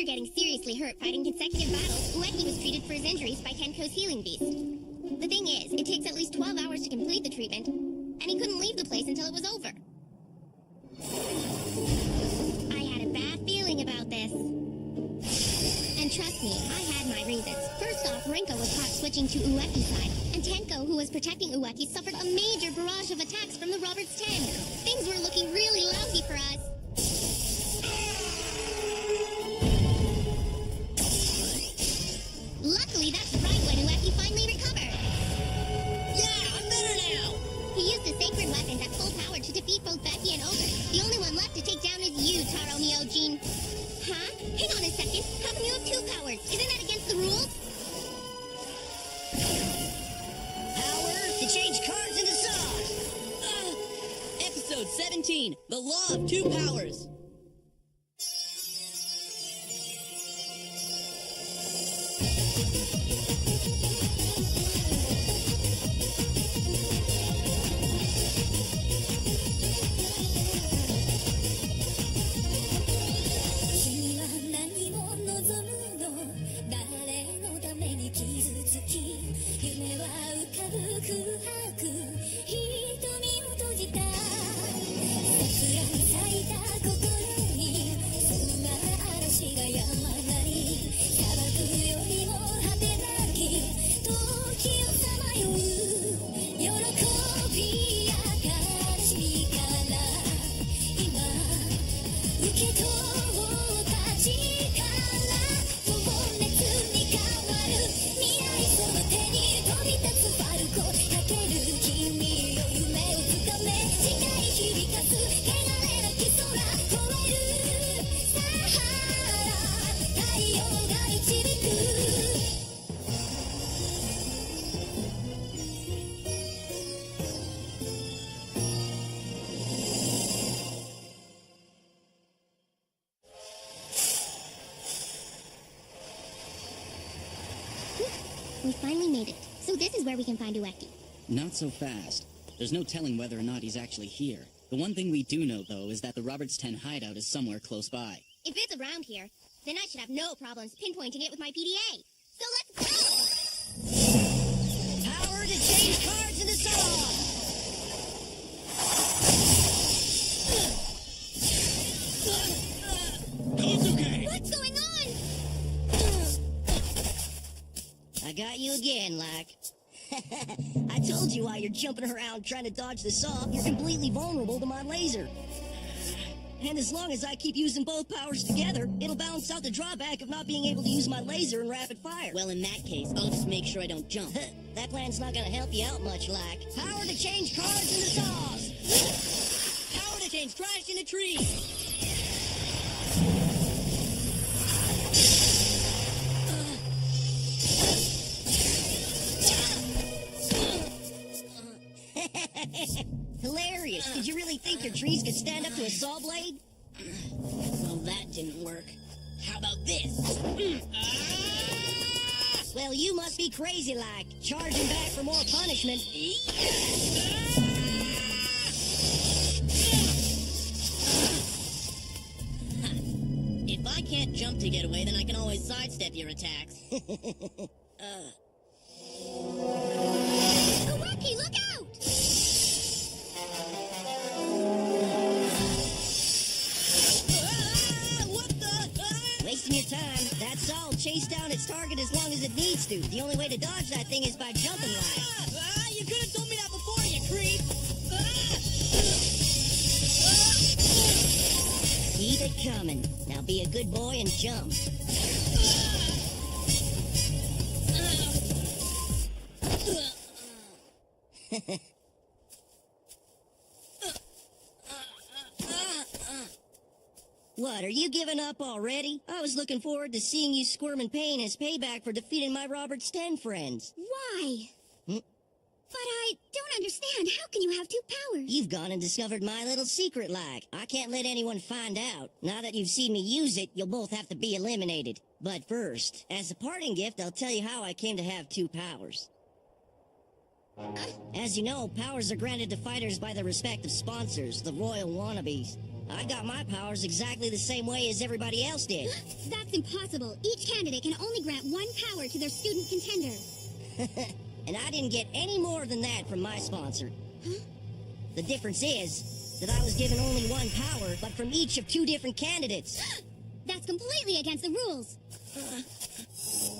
getting seriously hurt fighting consecutive battles, Ueki was treated for his injuries by Tenko's healing beast. The thing is, it takes at least 12 hours to complete the treatment, and he couldn't leave the place until it was over. I had a bad feeling about this. And trust me, I had my reasons. First off, Rinko was caught switching to Ueki's side, and Tenko, who was protecting Ueki, suffered a major barrage of attacks from the Roberts 10. Things were looking really lousy for us. Luckily, that's right when Ueki finally recovered. Yeah, I'm better now! He used the sacred weapons at full power to defeat both Becky and Ogre. The only one left to take down is you, Taro Myojin. Huh? Hang on a second. How come you have 2 powers? Isn't that against the rules? Power to change cards into sauce! Episode 17, The Law of 2 Powers. We finally made it. So this is where we can find Ueki. Not so fast. There's no telling whether or not he's actually here. The one thing we do know, though, is that the Roberts 10 hideout is somewhere close by. If it's around here, then I should have no problems pinpointing it with my PDA. So let's go! Power to change cards into sauce! Kosuke! What's going on? I got you again, like. I told you while you're jumping around trying to dodge the saw, you're completely vulnerable to my laser. And as long as I keep using both powers together, it'll balance out the drawback of not being able to use my laser in rapid fire. Well, in that case, I'll just make sure I don't jump. That plan's not gonna help you out much, like. Power to change cards into saws! Power to change trash into trees! Hilarious. Did you really think your trees could stand up to a saw blade? Well, that didn't work. How about this? Well, you must be crazy, like, charging back for more punishment. If I can't jump to get away, then I can always sidestep your attacks. Ueki, look out! Wasting your time. That saw will chase down its target as long as it needs to. The only way to dodge that thing is by jumping, like. You could have told me that before, you creep! Keep it coming. Now be a good boy and jump. What, are you giving up already? I was looking forward to seeing you squirm in pain as payback for defeating my Roberts 10 friends. Why? But I don't understand. How can you have 2 powers? You've gone and discovered my little secret, like. I can't let anyone find out. Now that you've seen me use it, you'll both have to be eliminated. But first, as a parting gift, I'll tell you how I came to have 2 powers. As you know, powers are granted to fighters by their respective sponsors, the royal wannabes. I got my powers exactly the same way as everybody else did. That's impossible. Each candidate can only grant one power to their student contender. And I didn't get any more than that from my sponsor. Huh? The difference is that I was given only one power, but from each of 2 different candidates. That's completely against the rules.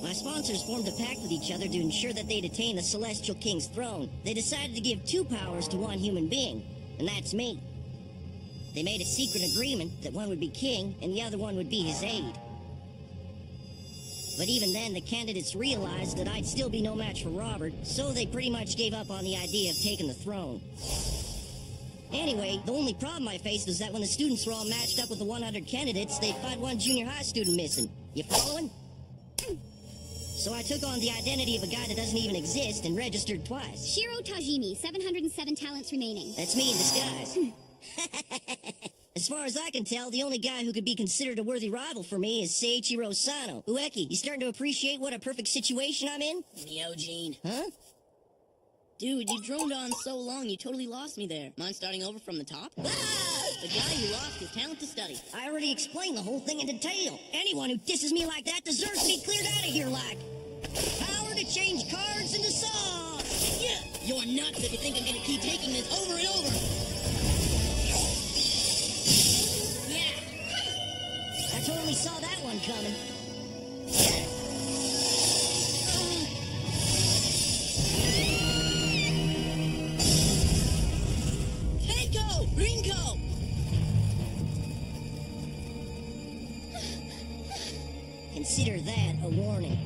My sponsors formed a pact with each other to ensure that they'd attain the Celestial King's throne. They decided to give 2 powers to one human being, and that's me. They made a secret agreement that one would be king and the other one would be his aide. But even then, the candidates realized that I'd still be no match for Robert, so they pretty much gave up on the idea of taking the throne. Anyway, the only problem I faced was that when the students were all matched up with the 100 candidates, they'd find one junior high student missing. You following? So I took on the identity of a guy that doesn't even exist and registered twice. Shiro Tajimi, 707 talents remaining. That's me in disguise. As far as I can tell, the only guy who could be considered a worthy rival for me is Seiichiro Sano. Ueki, you starting to appreciate what a perfect situation I'm in? Neogene. Huh? Dude, you droned on so long, you totally lost me there. Mind starting over from the top? Ah! The guy you lost his talent to study. I already explained the whole thing in detail. Anyone who disses me like that deserves to be cleared out of here like. Power to change cards into songs! Yeah, you're nuts if you think I'm gonna keep taking this over and over. Yeah. I totally saw that one coming. Tenko! Rinko! Consider that a warning.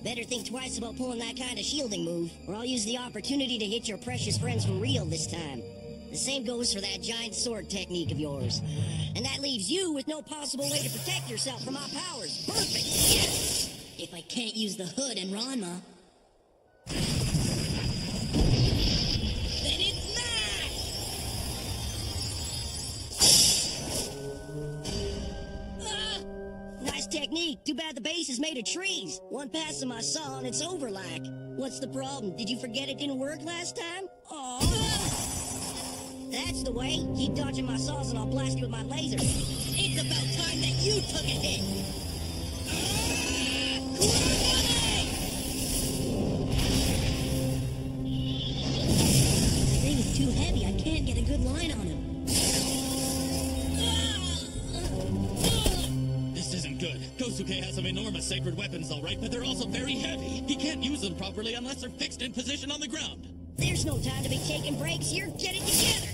Better think twice about pulling that kind of shielding move, or I'll use the opportunity to hit your precious friends for real this time. The same goes for that giant sword technique of yours. And that leaves you with no possible way to protect yourself from my powers. Perfect! Yes! If I can't use the hood and Ranma, then it's mine! Nice technique. Too bad the base is made of trees. One pass and I saw and it's over like. What's the problem? Did you forget it didn't work last time? Aw. That's the way. Keep dodging my saws and I'll blast you with my laser. It's about time that you took a hit! This thing is too heavy. I can't get a good line on him. This isn't good. Kosuke has some enormous sacred weapons, all right, but they're also very heavy. He can't use them properly unless they're fixed in position on the ground. There's no time to be taking breaks here. Get it together.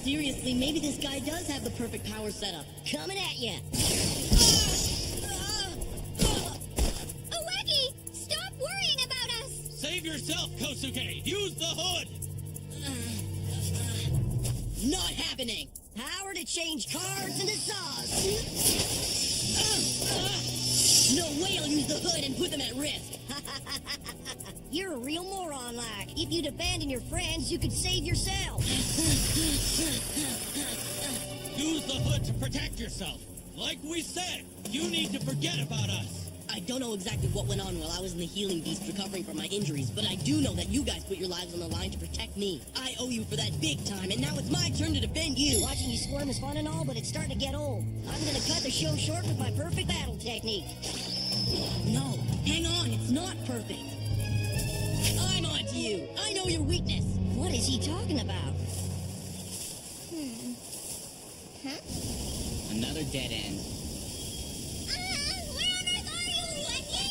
Seriously, maybe this guy does have the perfect power setup. Coming at ya. Ueki, stop worrying about us! Save yourself, Kosuke! Use the hood! Not happening! Power to change cards into saws. No way I'll use the hood and put them at risk! You're a real moron, like. If you'd abandon your friends, you could save yourself. Use the hood to protect yourself. Like we said, you need to forget about us. I don't know exactly what went on while I was in the healing beast recovering from my injuries, but I do know that you guys put your lives on the line to protect me. I owe you for that big time, and now it's my turn to defend you. Watching you squirm is fun and all, but it's starting to get old. I'm gonna cut the show short with my perfect battle technique. No, hang on, it's not perfect. I'm on to you. I know your weakness. What is he talking about? Huh? Another dead end. Where on earth are you, Ueki?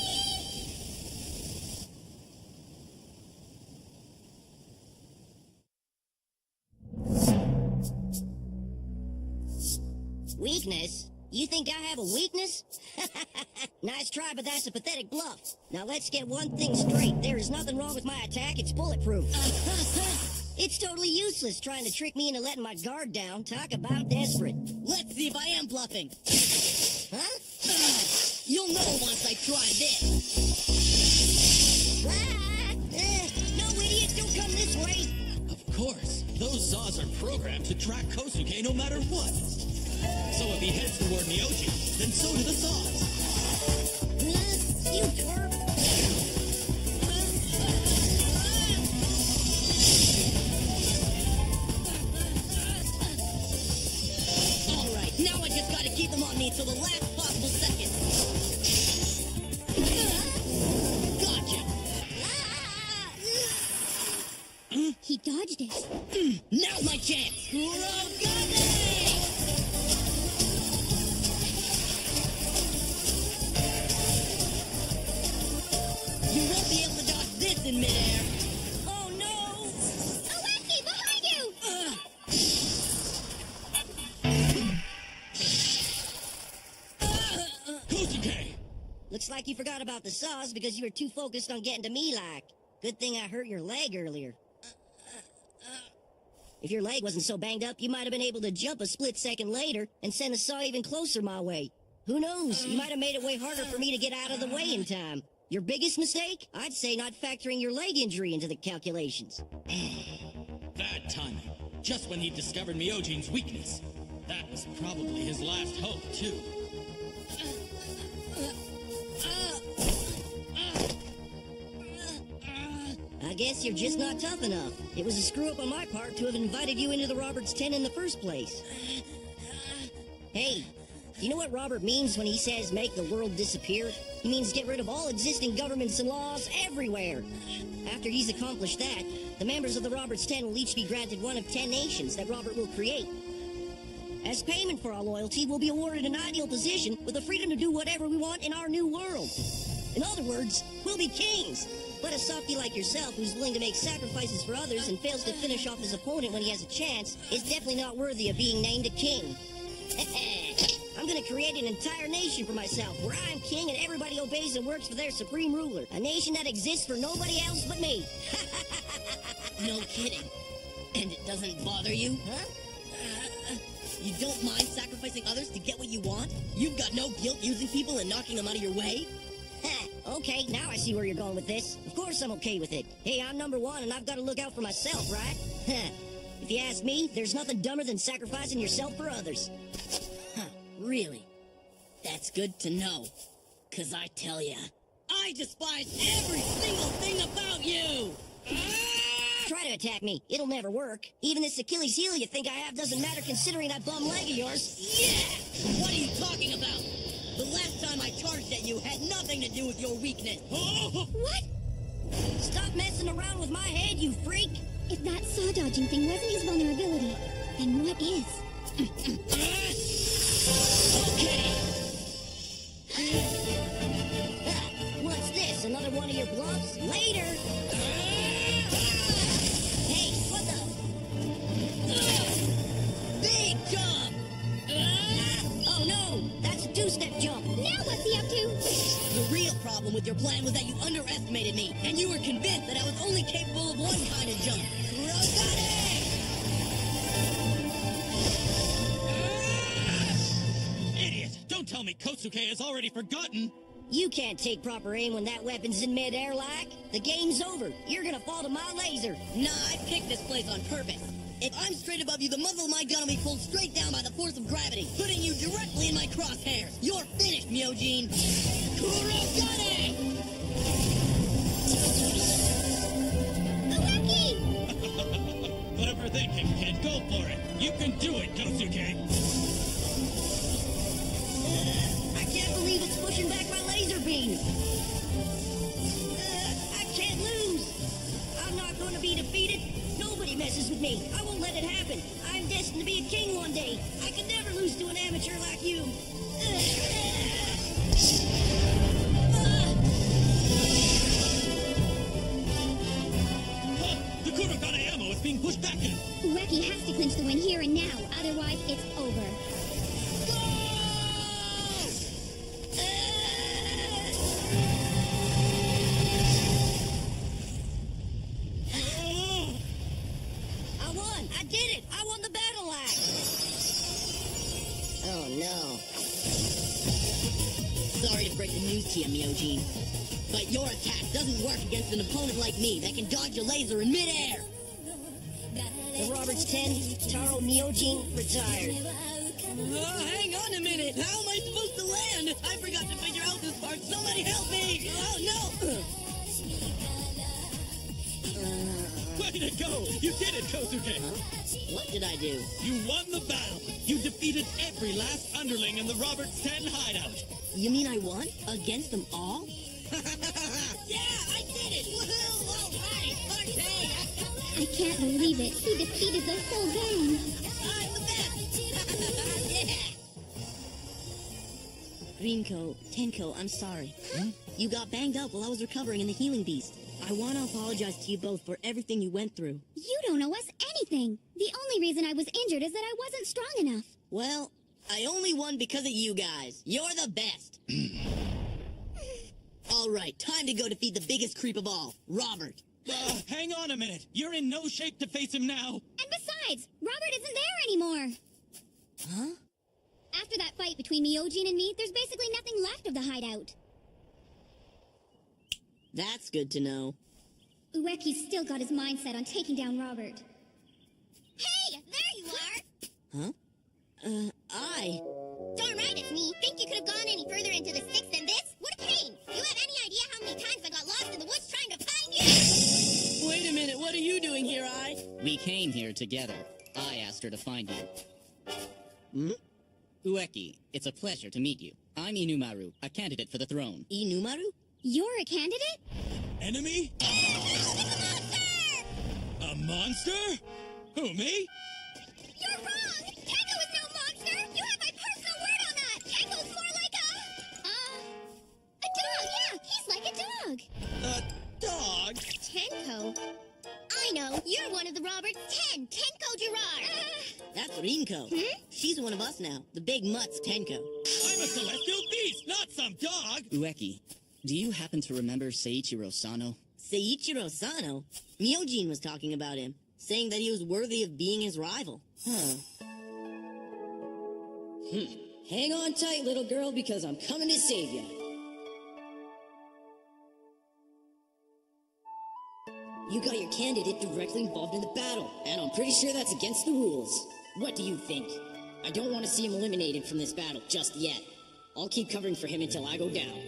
Weakness? You think I have a weakness? Nice try, but that's a pathetic bluff. Now let's get one thing straight. There is nothing wrong with my attack. It's bulletproof. It's totally useless trying to trick me into letting my guard down. Talk about desperate. Let's see if I am bluffing. Huh? You'll know once I try this. No, idiot, don't come this way. Of course, those saws are programmed to track Kosuke no matter what. So if he heads toward Neoji, then so do the saws. You twerp. me until the last possible second. Gotcha. He dodged it. Now's my chance. Kurogane! You won't be able to dodge this in midair. Oh no! Ueki, behind you! Kosuke! Looks like you forgot about the saws because you were too focused on getting to me, like. Good thing I hurt your leg earlier. If your leg wasn't so banged up, you might have been able to jump a split second later and send the saw even closer my way. Who knows? You might have made it way harder for me to get out of the way in time. Your biggest mistake? I'd say not factoring your leg injury into the calculations. Bad timing. Just when he discovered Myojine's weakness. That was probably his last hope, too. I guess you're just not tough enough. It was a screw-up on my part to have invited you into the Roberts 10 in the first place. Hey, do you know what Robert means when he says make the world disappear? He means get rid of all existing governments and laws everywhere. After he's accomplished that, the members of the Roberts 10 will each be granted one of 10 nations that Robert will create. As payment for our loyalty, we'll be awarded an ideal position with the freedom to do whatever we want in our new world. In other words, we'll be kings. But a softie like yourself who's willing to make sacrifices for others and fails to finish off his opponent when he has a chance is definitely not worthy of being named a king. I'm gonna create an entire nation for myself where I'm king and everybody obeys and works for their supreme ruler. A nation that exists for nobody else but me. No kidding. And it doesn't bother you? Huh? You don't mind sacrificing others to get what you want? You've got no guilt using people and knocking them out of your way? Okay, now I see where you're going with this. Of course I'm okay with it. Hey, I'm number one and I've got to look out for myself, right? If you ask me, there's nothing dumber than sacrificing yourself for others. Huh, really? That's good to know. 'Cause I tell ya, I despise every single thing about you! Try to attack me. It'll never work. Even this Achilles heel you think I have doesn't matter considering that bum leg of yours. Yeah! What are you talking about? The last time I charged at you had nothing to do with your weakness. What? Stop messing around with my head, you freak! If that saw dodging thing wasn't his vulnerability, then what is? Okay. What's this? Another one of your bluffs? Later! Hey, what the? Big jump! Oh no! That's a two-step jump! Now what's he up to? The real problem with your plan was that you underestimated me, and you were convinced that I was only capable of one kind of jump. Idiot! Don't tell me Kosuke has already forgotten! You can't take proper aim when that weapon's in midair, like. The game's over. You're gonna fall to my laser. Nah, I picked this place on purpose. If I'm straight above you, the muzzle of my gun will be pulled straight down by the force of gravity, putting you directly in my crosshairs. You're finished, Myojin. Kurogane! Ueki! Whatever thinking, kid, go for it! You can do it, Kosuke! I can't believe it's pushing back my laser beam. I can't lose. I'm not going to be defeated. Nobody messes with me. I won't let it happen. I'm destined to be a king one day. I can never lose to an amateur like you. The Kurogane ammo is being pushed back in! Ueki has to clinch the win here and now, otherwise it's over. I won! I did it! I won the battle axe! Oh no. Sorry to break the news to you, Myojin, but your attack doesn't work against an opponent like me that can dodge a laser in midair. The Roberts 10, Taro Myojin, retired. Hang on a minute. How am I supposed to land? I forgot to figure out this part. Somebody help me! Oh, no! Way to go! You did it, Kosuke! What did I do? You won the battle! You defeated every last underling in the Roberts 10 hideout! You mean I won? Against them all? Yeah, I did it! Woohoo! All right! Okay! I can't believe it. He defeated the whole gang. I'm the best! Yeah! Rinko, Tenko, I'm sorry. You got banged up while I was recovering in the healing beast. I want to apologize to you both for everything you went through. You don't owe us anything. The only reason I was injured is that I wasn't strong enough. Well, I only won because of you guys. You're the best. All right, time to go defeat the biggest creep of all, Robert. Hang on a minute! You're in no shape to face him now! And besides, Robert isn't there anymore. Huh? After that fight between Myojin and me, there's basically nothing left of the hideout. That's good to know. Ueki's still got his mind set on taking down Robert. Hey, there you are! Huh? I... Darn right, it's me. Think you could have gone any further into the sticks than this? What a pain! You have any idea how many times I got lost in the woods trying to find you? Wait a minute, what are you doing here, I? We came here together. I asked her to find you. Ueki, it's a pleasure to meet you. I'm Inumaru, a candidate for the throne. Inumaru? You're a candidate? Enemy? A monster? Who, me? You're wrong! Tenko is no monster! You have my personal word on that! Tenko's more like a dog, yeah! He's like a dog! A dog? Tenko? I know! You're one of the Roberts 10! Tenko Gerard! That's Rinko. She's one of us now. The big mutt's Tenko. I'm a celestial beast, not some dog! Ueki, do you happen to remember Seiichiro Sano? Seiichiro Sano? Myojin was talking about him, saying that he was worthy of being his rival. Hang on tight, little girl, because I'm coming to save you. You got your candidate directly involved in the battle, and I'm pretty sure that's against the rules. What do you think? I don't want to see him eliminated from this battle just yet. I'll keep covering for him until I go down.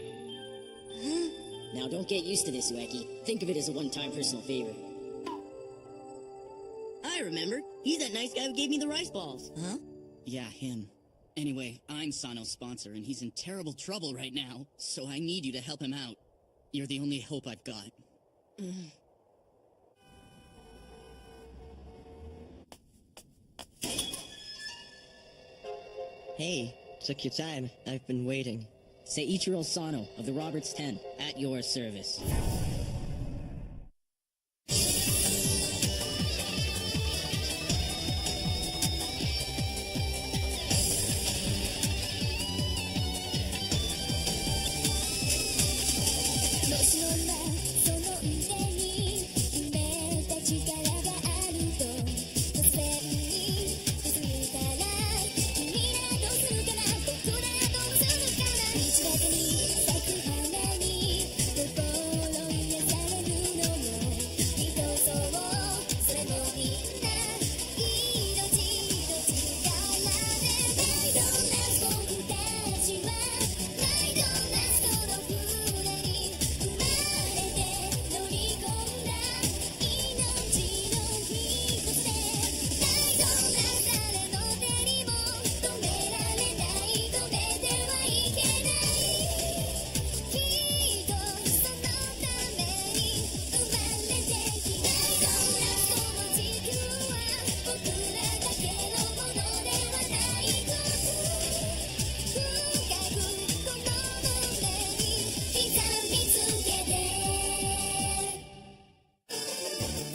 Now don't get used to this, Ueki. Think of it as a one-time personal favor. I remember. He's that nice guy who gave me the rice balls. Huh? Yeah, him. Anyway, I'm Sano's sponsor, and he's in terrible trouble right now, so I need you to help him out. You're the only hope I've got. Hey, took your time. I've been waiting. Seiichiro Sano of the Roberts 10, at your service.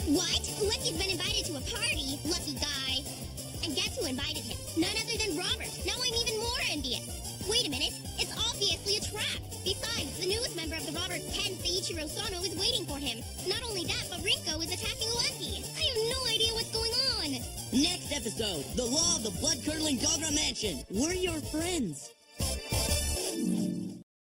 What? Ueki's been invited to a party? Lucky guy. And guess who invited him? None other than Robert. Now I'm even more envious. Wait a minute. It's obviously a trap. Besides, the newest member of the Roberts 10, Seiichiro Sano, is waiting for him. Not only that, but Rinko is attacking Ueki. I have no idea what's going on. Next episode, the law of the blood-curdling Dogra Mansion. We're your friends.